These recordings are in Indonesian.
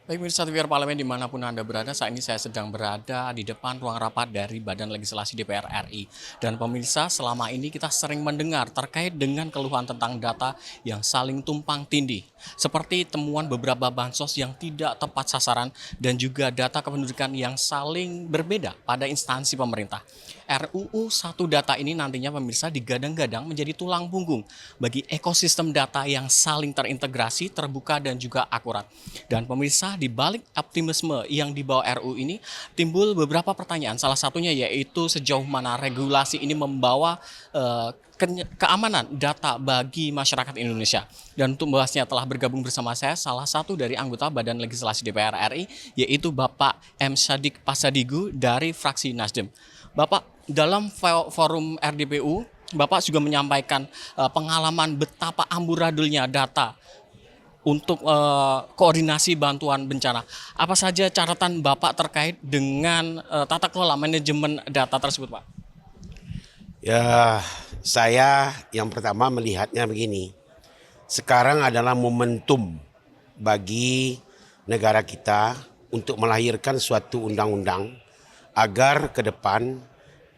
Baik pemirsa TVR Parlemen dimanapun Anda berada, saat ini saya sedang berada di depan ruang rapat dari Badan Legislasi DPR RI. Dan pemirsa, selama ini kita sering mendengar terkait dengan keluhan tentang data yang saling tumpang tindih. Seperti temuan beberapa bansos yang tidak tepat sasaran dan juga data kependudukan yang saling berbeda pada instansi pemerintah. RUU 1 Data ini nantinya pemirsa digadang-gadang menjadi tulang punggung bagi ekosistem data yang saling terintegrasi, terbuka dan juga akurat. Dan pemirsa, di balik optimisme yang dibawa RUU ini timbul beberapa pertanyaan. Salah satunya yaitu sejauh mana regulasi ini membawa keamanan data bagi masyarakat Indonesia. Dan untuk membahasnya telah bergabung bersama saya salah satu dari anggota Badan Legislasi DPR RI yaitu Bapak M. Syadik Pasadigu dari fraksi Nasdem. Bapak, dalam forum RDPU, Bapak juga menyampaikan pengalaman betapa amburadulnya data untuk koordinasi bantuan bencana. Apa saja catatan Bapak terkait dengan tata kelola manajemen data tersebut, Pak? Ya, saya yang pertama melihatnya begini. Sekarang adalah momentum bagi negara kita untuk melahirkan suatu undang-undang agar ke depan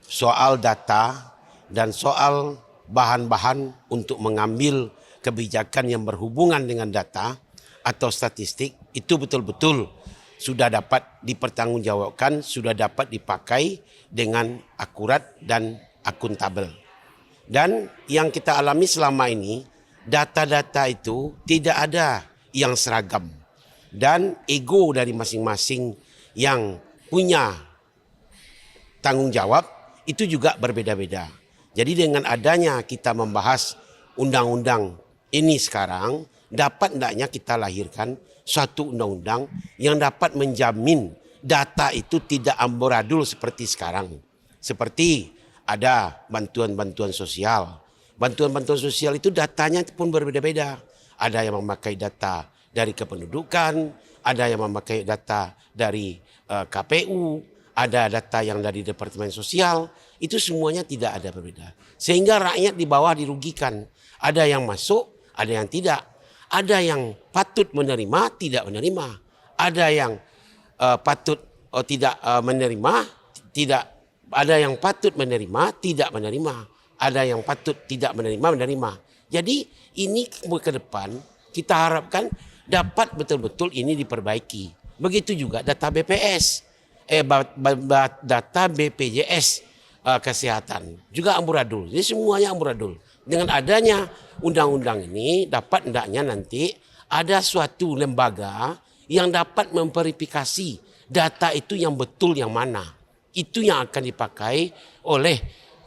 soal data dan soal bahan-bahan untuk mengambil kebijakan yang berhubungan dengan data atau statistik itu betul-betul sudah dapat dipertanggungjawabkan, sudah dapat dipakai dengan akurat dan akuntabel. Dan yang kita alami selama ini, data-data itu tidak ada yang seragam. Dan ego dari masing-masing yang punya tanggung jawab itu juga berbeda-beda. Jadi dengan adanya kita membahas undang-undang ini sekarang, dapat hendaknya kita lahirkan suatu undang-undang yang dapat menjamin data itu tidak amburadul seperti sekarang. Seperti ada bantuan-bantuan sosial. Bantuan-bantuan sosial itu datanya pun berbeda-beda. Ada yang memakai data dari kependudukan, ada yang memakai data dari KPU, ada data yang dari Departemen Sosial. Itu semuanya tidak ada berbeda. Sehingga rakyat di bawah dirugikan. Ada yang masuk, ada yang tidak. Ada yang patut menerima, tidak menerima. Ada yang patut tidak menerima, tidak. Ada yang patut menerima, tidak menerima. Ada yang patut tidak menerima. Jadi ini ke depan kita harapkan dapat betul-betul ini diperbaiki. Begitu juga data BPS, data BPJS kesehatan juga amburadul. Jadi semuanya amburadul. Dengan adanya undang-undang ini dapat hendaknya nanti ada suatu lembaga yang dapat memverifikasi data itu yang betul yang mana. Itu yang akan dipakai oleh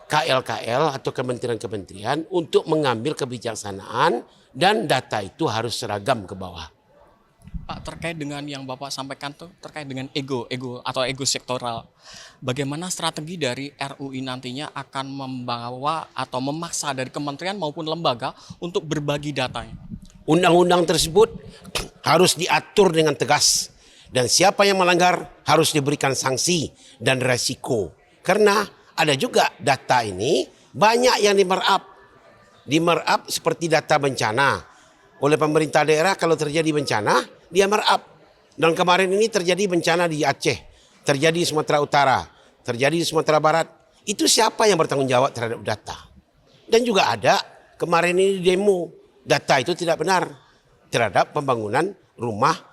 KL-KL atau kementerian-kementerian untuk mengambil kebijaksanaan dan data itu harus seragam ke bawah. Pak, terkait dengan yang Bapak sampaikan tuh terkait dengan ego atau ego sektoral. Bagaimana strategi dari RUI nantinya akan membawa atau memaksa dari kementerian maupun lembaga untuk berbagi datanya? Undang-undang tersebut harus diatur dengan tegas. Dan siapa yang melanggar harus diberikan sanksi dan resiko. Karena ada juga data ini banyak yang di-markup. Di-markup seperti data bencana. Oleh pemerintah daerah kalau terjadi bencana, dia markup. Dan kemarin ini terjadi bencana di Aceh. Terjadi di Sumatera Utara. Terjadi di Sumatera Barat. Itu siapa yang bertanggung jawab terhadap data? Dan juga ada kemarin ini demo. Data itu tidak benar terhadap pembangunan rumah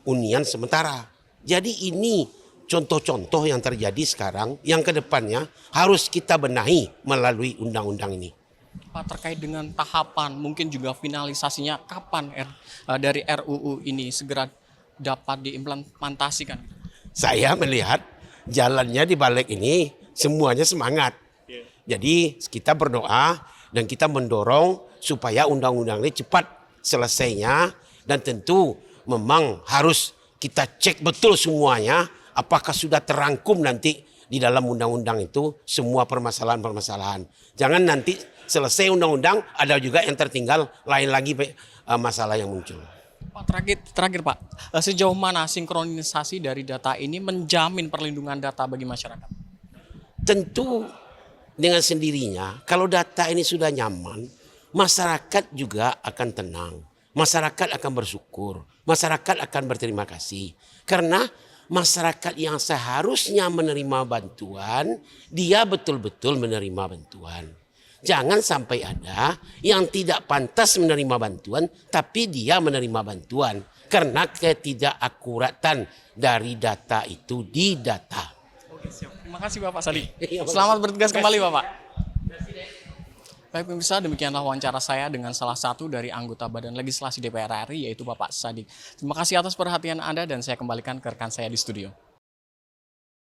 hunian sementara. Jadi ini contoh-contoh yang terjadi sekarang yang kedepannya harus kita benahi melalui undang-undang ini. Pak, terkait dengan tahapan mungkin juga finalisasinya kapan dari RUU ini segera dapat diimplementasikan? Saya melihat jalannya di balik ini semuanya semangat. Jadi kita berdoa dan kita mendorong supaya undang-undang ini cepat selesainya dan tentu memang harus kita cek betul semuanya apakah sudah terangkum nanti di dalam undang-undang itu semua permasalahan-permasalahan. Jangan nanti selesai undang-undang ada juga yang tertinggal lain lagi masalah yang muncul. Pak, terakhir Pak, sejauh mana sinkronisasi dari data ini menjamin perlindungan data bagi masyarakat? Tentu dengan sendirinya kalau data ini sudah nyaman, masyarakat juga akan tenang. masyarakat akan bersyukur, masyarakat akan berterima kasih. Karena masyarakat yang seharusnya menerima bantuan, dia betul-betul menerima bantuan. Jangan sampai ada yang tidak pantas menerima bantuan, tapi dia menerima bantuan. Karena ketidakakuratan dari data itu di data. Oke, siap. Terima kasih Bapak Sadi. Iya, Selamat bertugas kembali Bapak. Baik pemirsa, demikianlah wawancara saya dengan salah satu dari anggota Badan Legislasi DPR RI, yaitu Bapak Sadik. Terima kasih atas perhatian Anda dan saya kembalikan ke rekan saya di studio.